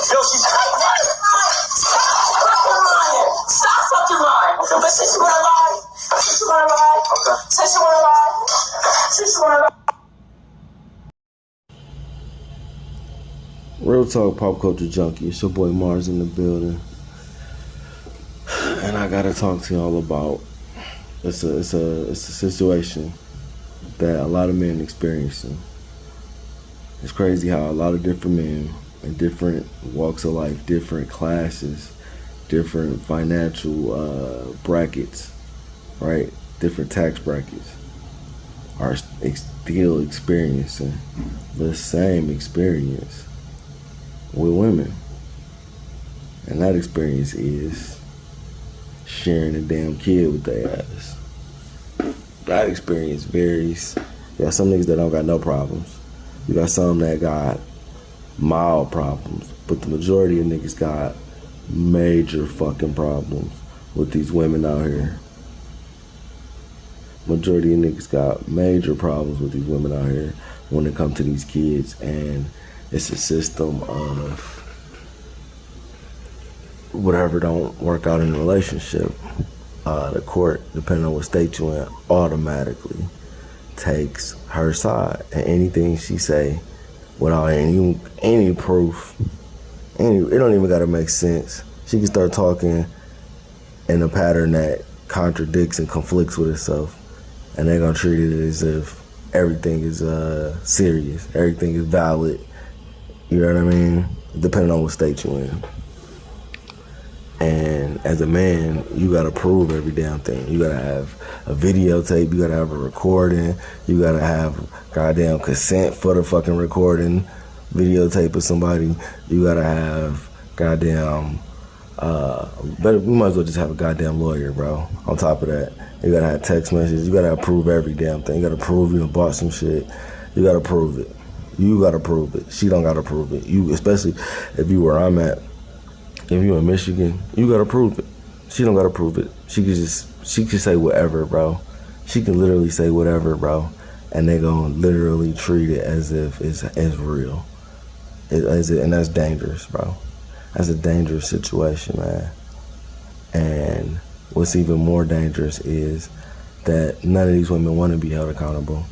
Yo, she's lying. Stop fucking lying. Okay. But since you wanna lie, okay. Since you wanna lie. Real talk, pop culture junkie. It's your boy Mars in the building, and I gotta talk to y'all about it's a situation that a lot of men experiencing. It's crazy how a lot of different men in different walks of life, different classes, different financial brackets, right? Different tax brackets are still experiencing the same experience with women. And that experience is sharing a damn kid with their ass. That experience varies. You got some niggas that don't got no problems. You got some that got mild problems. But the majority of niggas got major fucking problems with these women out here. Majority of niggas got major problems with these women out here when it comes to these kids. And it's a system of whatever don't work out in a relationship. The court, depending on what state you're in, automatically takes her side. And anything she say without any proof, it don't even gotta make sense. She can start talking in a pattern that contradicts and conflicts with itself, and they're gonna treat it as if everything is serious, everything is valid. You know what I mean? Depending on what state you're in. And as a man, you gotta prove every damn thing. You gotta have a videotape, you gotta have a recording, you gotta have goddamn consent for the fucking recording, videotape of somebody. You gotta have goddamn, you might as well just have a goddamn lawyer, bro. On top of that, you gotta have text messages, you gotta prove every damn thing. You gotta prove you done bought some shit. You gotta prove it. You gotta prove it. She don't gotta prove it. You, especially if you where I'm at, if you in Michigan, you gotta prove it. She don't gotta prove it. She can say whatever, bro. She can literally say whatever, bro, and they gonna literally treat it as if it's real. And that's dangerous, bro. That's a dangerous situation, man. And what's even more dangerous is that none of these women want to be held accountable.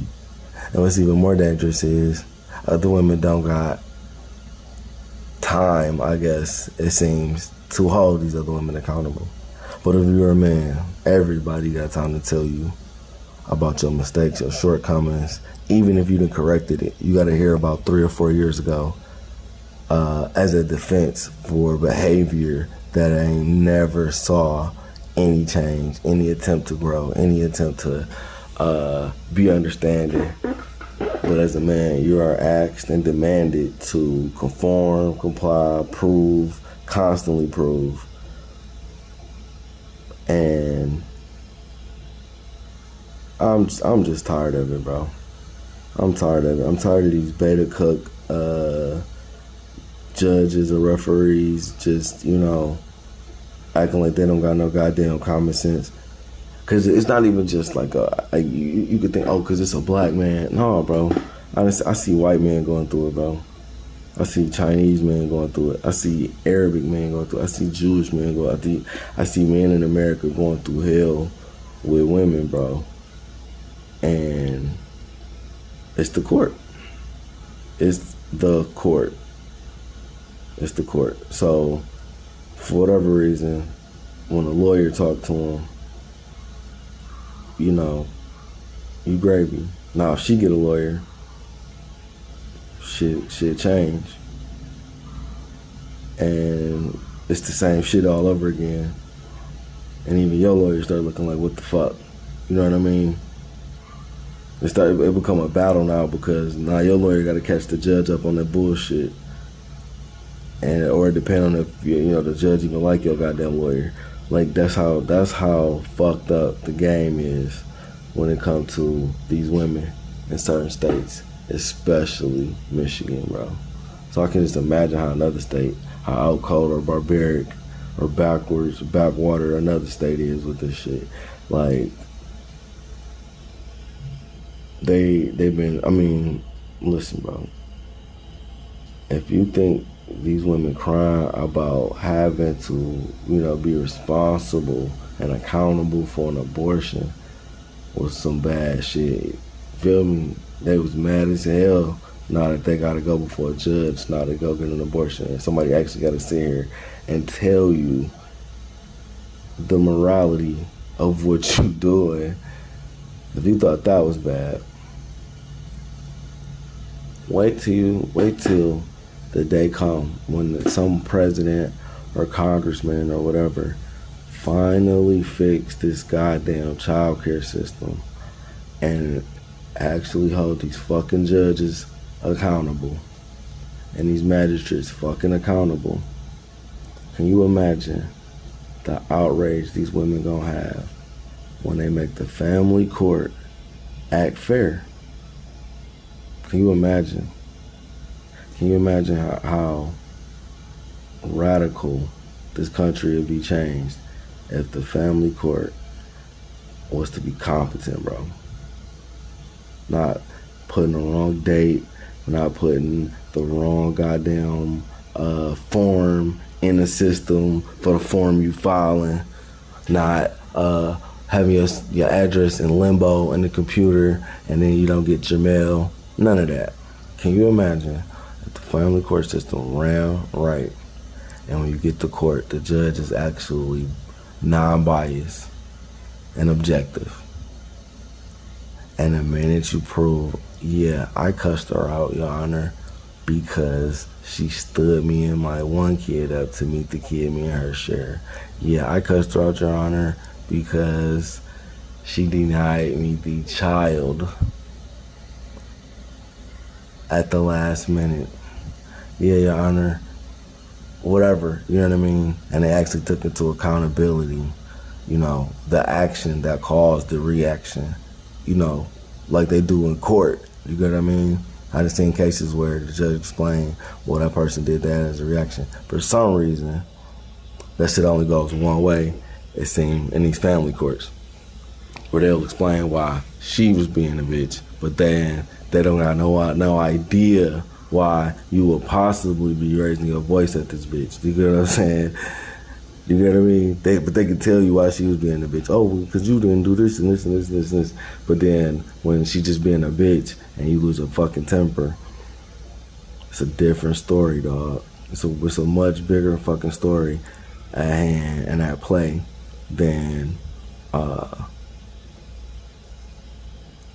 And what's even more dangerous is other women don't got time, I guess, it seems, to hold these other women accountable. But if you're a man, everybody got time to tell you about your mistakes, your shortcomings. Even if you done corrected it, you got to hear about 3 or 4 years ago as a defense for behavior that I ain't never saw any change, any attempt to grow, any attempt to be understanding. But as a man, you are asked and demanded to conform, comply, prove, constantly prove. And I'm just tired of it, bro. I'm tired of it. I'm tired of these beta cook judges or referees just, acting like they don't got no goddamn common sense. Because it's not even just like you could think, because it's a black man. No, bro. I see white men going through it, bro. I see Chinese men going through it. I see Arabic men going through it. I see Jewish men going through it. I see men in America going through hell with women, bro. And it's the court. It's the court. It's the court. So, for whatever reason, when a lawyer talked to him, you gravy. Now, if she get a lawyer, shit change. And it's the same shit all over again. And even your lawyer start looking like, what the fuck? You know what I mean? It become a battle now because now your lawyer got to catch the judge up on that bullshit. Or it depend on if the judge even like your goddamn lawyer. Like that's how fucked up the game is when it comes to these women in certain states, especially Michigan, bro. So I can just imagine how another state, how out cold or barbaric or backwater another state is with this shit. Like they've been. I mean, listen, bro. If you think these women crying about having to, be responsible and accountable for an abortion was some bad shit. Feel me? They was mad as hell now that they gotta go before a judge now to go get an abortion. And somebody actually gotta sit here and tell you the morality of what you doing. If you thought that was bad, wait till the day come when some president or congressman or whatever finally fix this goddamn child care system and actually hold these fucking judges accountable and these magistrates fucking accountable. Can you imagine the outrage these women gonna have when they make the family court act fair? Can you imagine? Can you imagine how radical this country would be changed if the family court was to be competent, bro? Not putting the wrong date, not putting the wrong goddamn form in the system for the form you filing, not having your address in limbo in the computer and then you don't get your mail. None of that. Can you imagine if the family court system ran right and when you get to court, the judge is actually non-biased and objective? And the minute you prove, yeah, I cussed her out, Your Honor, because she stood me and my one kid up to meet the kid me and her share. Yeah, I cussed her out, Your Honor, because she denied me the child at the last minute. Yeah, Your Honor, whatever, you know what I mean? And they actually took into accountability, the action that caused the reaction, like they do in court. You get what I mean? I just seen cases where the judge explained, well, that person did that as a reaction. For some reason, that shit only goes one way, it seemed, in these family courts, where they'll explain why she was being a bitch, but then they don't have no idea why you would possibly be raising your voice at this bitch. You get what I'm saying? You get what I mean? But they can tell you why she was being a bitch. Oh, because you didn't do this and this and this and this and this. But then when she just being a bitch and you lose a fucking temper, it's a different story, dog. It's a much bigger fucking story at hand and at play than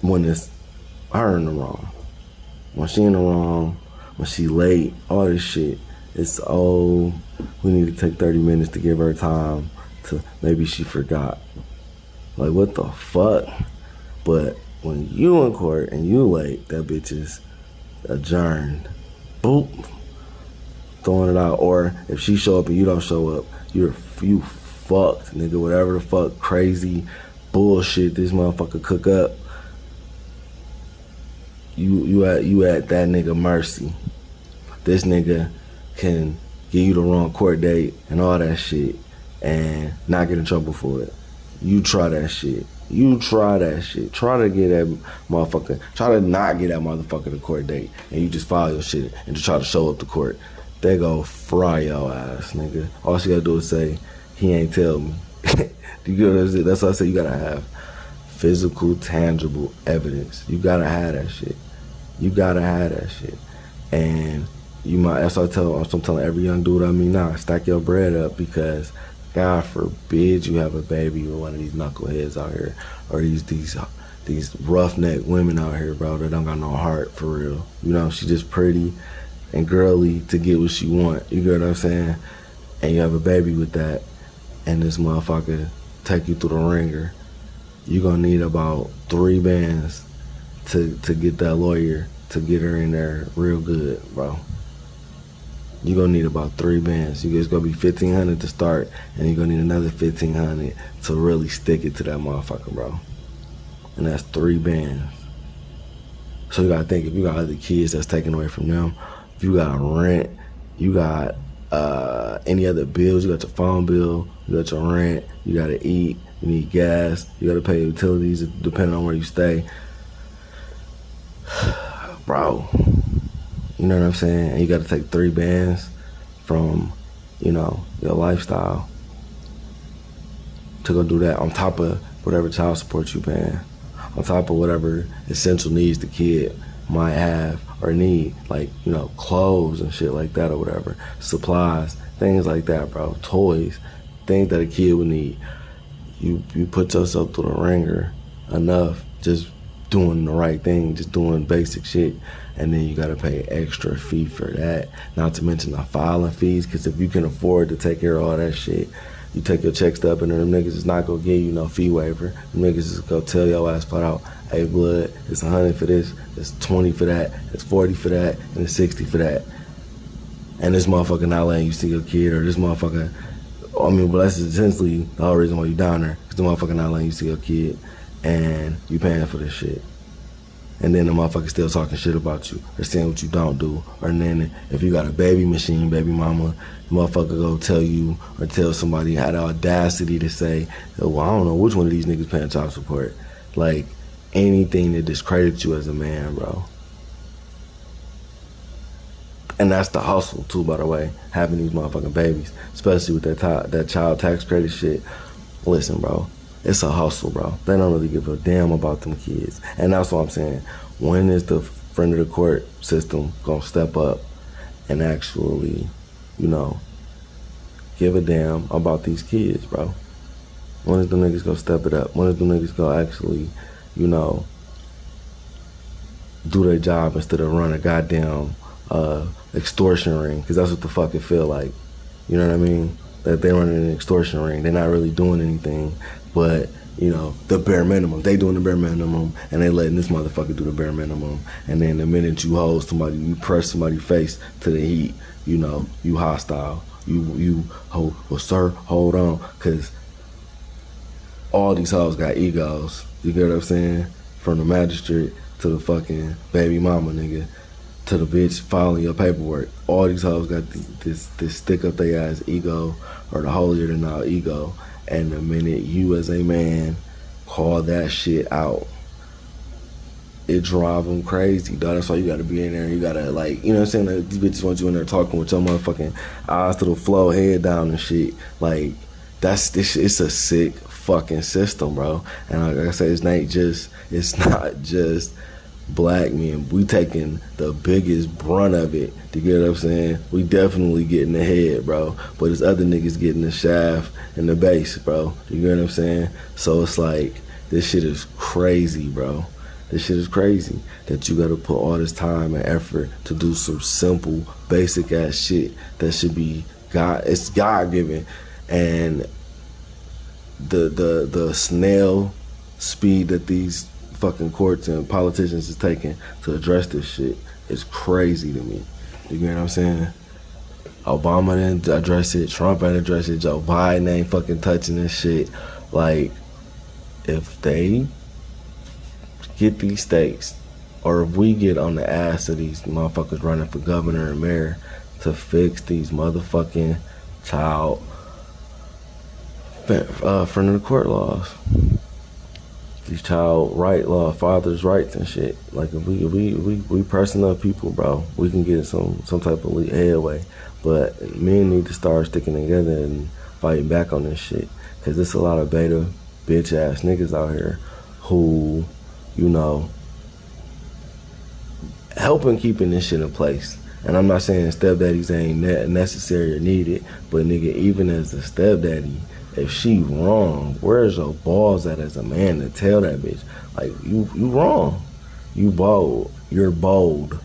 when it's her in the wrong. When she in the wrong, when she late, all this shit. It's, we need to take 30 minutes to give her time to, maybe she forgot. Like, what the fuck? But when you in court and you late, that bitch is adjourned. Boop. Throwing it out. Or if she show up and you don't show up, you fucked, nigga. Whatever the fuck crazy bullshit this motherfucker cook up, you at that nigga mercy. This nigga can give you the wrong court date and all that shit and not get in trouble for it. You try that shit. Try to get that motherfucker. Try to not get that motherfucker the court date and you just file your shit and just try to show up to court. They go fry your ass, nigga. All she gotta do is say, he ain't tell me. You get what I'm saying? That's why I say you gotta have physical, tangible evidence. You gotta have that shit. And that's what I'm telling every young dude stack your bread up, because God forbid you have a baby with one of these knuckleheads out here, or these roughneck women out here, bro, that don't got no heart for real. She just pretty and girly to get what she want. You get what I'm saying? And you have a baby with that, and this motherfucker take you through the ringer. You gonna need about 3 bands to get that lawyer to get her in there real good, bro. You're gonna need about 3 bands. It's gonna be $1,500 to start, and you're gonna need another $1,500 to really stick it to that motherfucker, bro. And that's 3 bands. So you gotta think, if you got other kids that's taken away from them, if you got rent, you got any other bills, you got your phone bill, you got your rent, you gotta eat, you need gas, you gotta pay utilities depending on where you stay. Bro, you know what I'm saying? And you gotta take 3 bands from, you know, your lifestyle to go do that on top of whatever child support you paying, on top of whatever essential needs the kid might have or need, like, you know, clothes and shit like that or whatever, supplies, things like that, bro, toys, things that a kid would need. You put yourself through the ringer enough just doing the right thing, just doing basic shit, and then you gotta pay extra fee for that, not to mention the filing fees, because if you can afford to take care of all that shit, you take your check stub and them niggas is not gonna give you no fee waiver. Them niggas is gonna tell your ass flat out, hey blood, it's 100 for this, it's 20 for that, it's 40 for that, and it's 60 for that. And this motherfucker not letting you see your kid, or this motherfucker, I mean, but that's essentially the whole reason why you down there, because the motherfucker not letting you see your kid, and you paying for this shit. And then the motherfucker still talking shit about you, or saying what you don't do. Or then if you got a baby machine, baby mama, the motherfucker go tell you or tell somebody, had the audacity to say, well, I don't know which one of these niggas paying child support. Like, anything that discredits you as a man, bro. And that's the hustle too, by the way, having these motherfucking babies, especially with that child tax credit shit. Listen, bro, it's a hustle, bro. They don't really give a damn about them kids. And that's what I'm saying. When is the friend of the court system gonna step up and actually, you know, give a damn about these kids, bro? When is the niggas gonna step it up? When is the niggas gonna actually, you know, do their job instead of run a goddamn extortion ring? Because that's what the fuck it feel like. You know what I mean? That they running an extortion ring. They're not really doing anything but, you know, the bare minimum. They doing the bare minimum, and they letting this motherfucker do the bare minimum. And then the minute you hold somebody, you press somebody's face to the heat, you know, you hostile. You hold, well, sir, hold on, because all these hoes got egos. You get what I'm saying? From the magistrate to the fucking baby mama nigga, to the bitch filing your paperwork. All these hoes got this stick up their ass ego, or the holier than thou ego. And the minute you as a man call that shit out, it drive them crazy, dog. That's why you gotta be in there. You gotta, like, you know what I'm saying? Like, these bitches want you in there talking with your motherfucking eyes to the floor, head down and shit. Like, it's a sick fucking system, bro. And like I said, it's not just black men. We taking the biggest brunt of it. You get what I'm saying? We definitely getting the head, bro. But it's other niggas getting the shaft and the base, bro. You get what I'm saying? So it's like, this shit is crazy, bro. This shit is crazy that you gotta put all this time and effort to do some simple, basic ass shit that should be it's God given. And the snail speed that these fucking courts and politicians is taking to address this shit is crazy to me. You get what I'm saying? Obama didn't address it, Trump ain't address it, Joe Biden ain't fucking touching this shit. Like, if they get these states, or if we get on the ass of these motherfuckers running for governor and mayor to fix these motherfucking child front of the court laws, these child right law, father's rights and shit. Like, if we pressing up people, bro, we can get some type of headway. But men need to start sticking together and fighting back on this shit, because there's a lot of beta bitch ass niggas out here who, you know, helping keeping this shit in place. And I'm not saying stepdaddies ain't necessary or needed, but nigga, even as a stepdaddy, if she wrong, where's your balls at as a man to tell that bitch, like, you wrong, you bold, you're bold,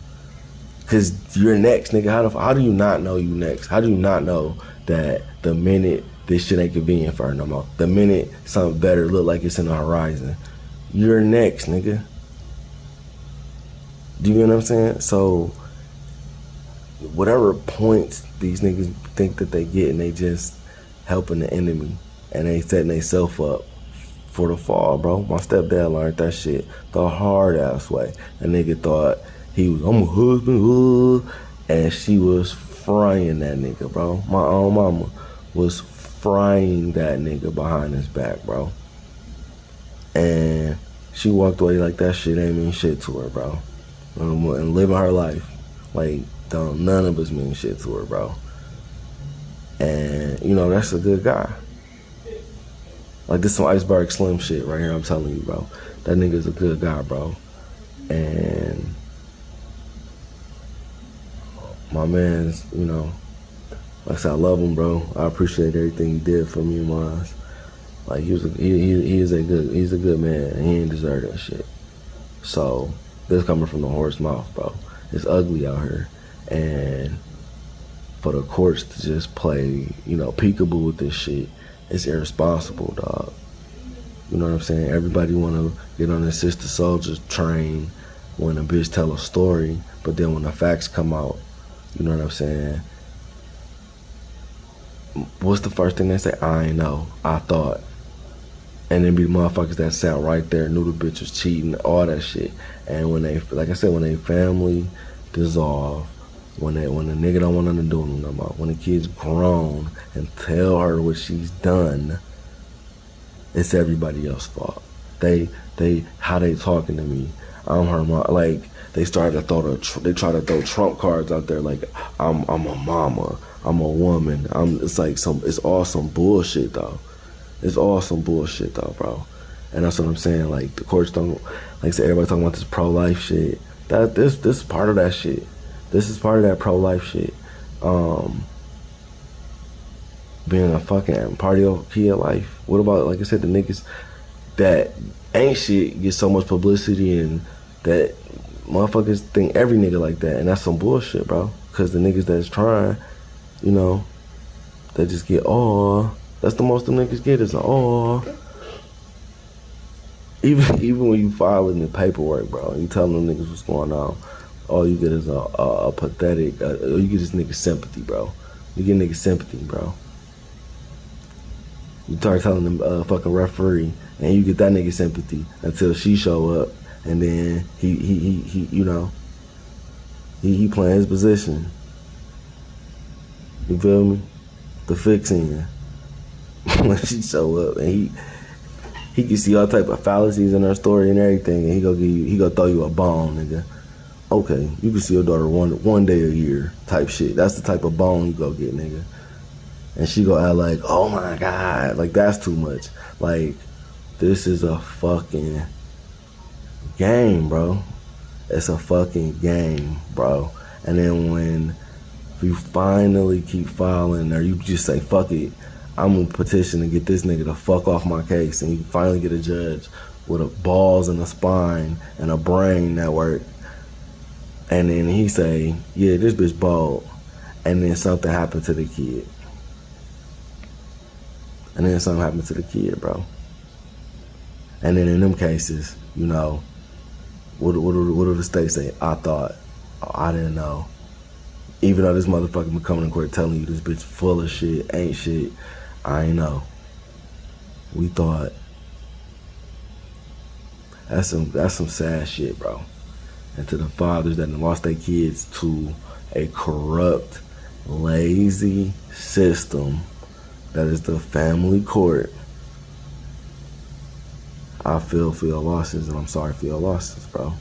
cause you're next, nigga. How do you not know you next? How do you not know that the minute this shit ain't convenient for her no more, the minute something better look like it's in the horizon, you're next, nigga? Do you know what I'm saying? So whatever points these niggas think that they get, and they just helping the enemy, and they setting themselves up for the fall, bro. My stepdad learned that shit the hard ass way. A nigga thought he was, I'm a husband, and she was frying that nigga, bro. My own mama was frying that nigga behind his back, bro. And she walked away like that shit ain't mean shit to her, bro. And living her life like none of us mean shit to her, bro. And, you know, that's a good guy. Like, this some Iceberg Slim shit right here, I'm telling you, bro. That nigga's a good guy, bro. And my man's, you know, like I said, I love him, bro. I appreciate everything he did for me and mine. Like, he's a good man, and he ain't deserve that shit. So, this coming from the horse mouth, bro. It's ugly out here. And for the courts to just play, you know, peekaboo with this shit, it's irresponsible, dog. You know what I'm saying? Everybody want to get on the sister soldier train when a bitch tell a story, but then when the facts come out, you know what I'm saying? What's the first thing they say? I ain't know. I thought. And then be the motherfuckers that sat right there, knew the bitch was cheating, all that shit. And when they, like I said, when they family dissolve, when the nigga don't want nothing to do with them no more, when the kid's grown and tell her what she's done, it's everybody else's fault. How they talking to me. I'm her mom. Like, they started to they try to throw Trump cards out there. Like, I'm a mama, I'm a woman. It's all some bullshit though. It's all some bullshit though, bro. And that's what I'm saying. Like, the courts don't, like I said, everybody talking about this pro-life shit. This is part of that shit. This is part of that pro-life shit. Being a fucking part of your kid life. What about, like I said, the niggas that ain't shit get so much publicity, and that motherfuckers think every nigga like that, and that's some bullshit, bro. Cause the niggas that's trying, you know, they just get that's the most them niggas get is Even when you filing the paperwork, bro, you telling them niggas what's going on, all you get is a pathetic, you get this nigga sympathy, bro. You get nigga sympathy, bro. You start telling them fucking referee, and you get that nigga sympathy until she show up, and then he you know, he playing his position. You feel me? The fixing when she show up, and he can see all type of fallacies in her story and everything, and he gonna throw you a bone, nigga. Okay, you can see your daughter one day a year type shit. That's the type of bone you go get, nigga. And she go act like, oh my God, like that's too much. Like, this is a fucking game, bro. It's a fucking game, bro. And then when you finally keep filing, or you just say, fuck it, I'm gonna petition to get this nigga to fuck off my case, and you finally get a judge with a balls and a spine and a brain network, and then he say, yeah, this bitch bald, and then something happened to the kid. And then something happened to the kid, bro. And then in them cases, you know, what do the state say? I thought. Oh, I didn't know. Even though this motherfucker been coming in court telling you this bitch full of shit, ain't shit, I ain't know. We thought. That's some sad shit, bro. And to the fathers that lost their kids to a corrupt, lazy system that is the family court, I feel for your losses, and I'm sorry for your losses, bro.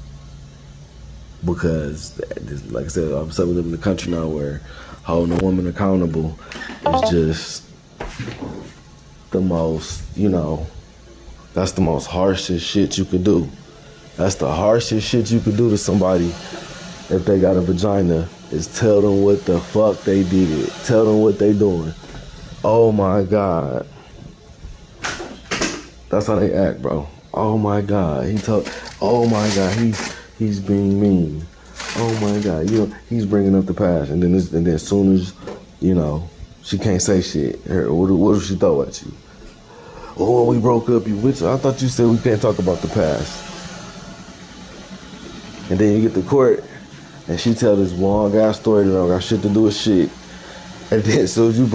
Because, like I said, we live in a country now where holding a woman accountable is just the most, you know, that's the most harshest shit you could do. That's the harshest shit you could do to somebody if they got a vagina, is tell them what the fuck they did. Tell them what they doing. Oh my God. That's how they act, bro. Oh my God. Oh my God, he's being mean. Oh my God, you know, he's bringing up the past, and then as soon as, you know, she can't say shit. What does she throw at you? Oh, we broke up. I thought you said we can't talk about the past. And then you get to court, and she tell this long ass story that don't got shit to do with shit. And then as soon as you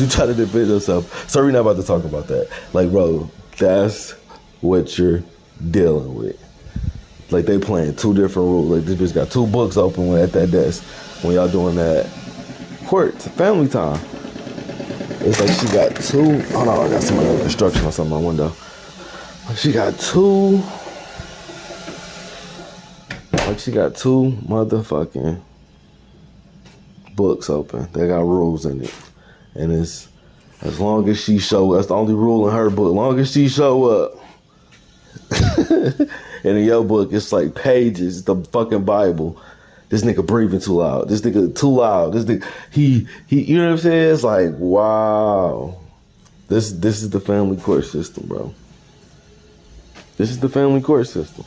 try to defend yourself, so we're not about to talk about that. Like, bro, that's what you're dealing with. Like, they playing two different rules. Like, this bitch got two books open at that desk when y'all doing that court family time. It's like she got two. Hold on, I got some construction or something on my window. She got two motherfucking books open. They got rules in it. And it's as long as she show, that's the only rule in her book. As long as she show up. And in your book, it's like pages, the fucking Bible. This nigga breathing too loud. This nigga too loud. This nigga, he, you know what I'm saying? It's like, wow. This is the family court system, bro. This is the family court system.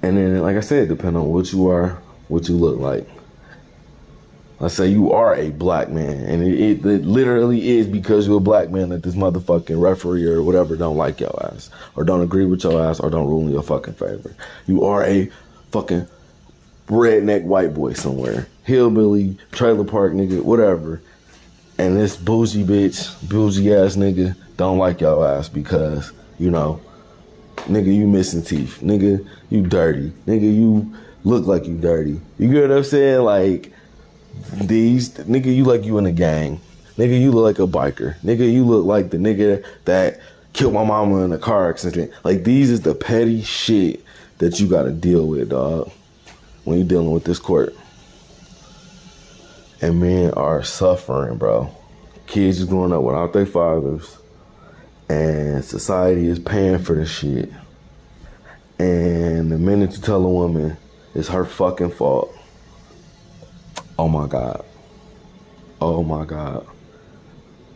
And then, like I said, depending on what you are, what you look like. Let's say you are a black man, and it literally is because you're a black man that this motherfucking referee or whatever don't like your ass, or don't agree with your ass, or don't rule in your fucking favor. You are a fucking redneck white boy somewhere, hillbilly, trailer park nigga, whatever, and this bougie bitch, bougie ass nigga don't like your ass because, you know, nigga, you missing teeth, nigga, you dirty, nigga, you look like you dirty. You get what I'm saying? Like, nigga, you like you in a gang. Nigga, you look like a biker. Nigga, you look like the nigga that killed my mama in a car accident. Like, these is the petty shit that you gotta deal with, dog, when you're dealing with this court. And men are suffering, bro. Kids is growing up without their fathers. And society is paying for this shit. And the minute you tell a woman it's her fucking fault, oh my God. Oh my God.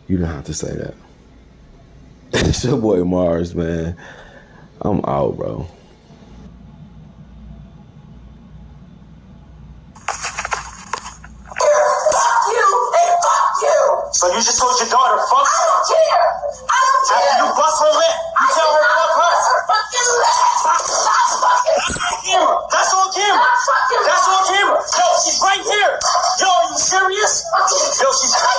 You didn't have to say that. It's your boy Mars, man. I'm out, bro. Fuck you and fuck you. So you just told your daughter, fuck I don't care. I don't care. After you bust her lip, you tell her fuck her. Her fucking lip. Stop fucking. That's on camera. Stop fucking. That's on camera. Yo, she's right here. Yo, are you serious? Yo, she's right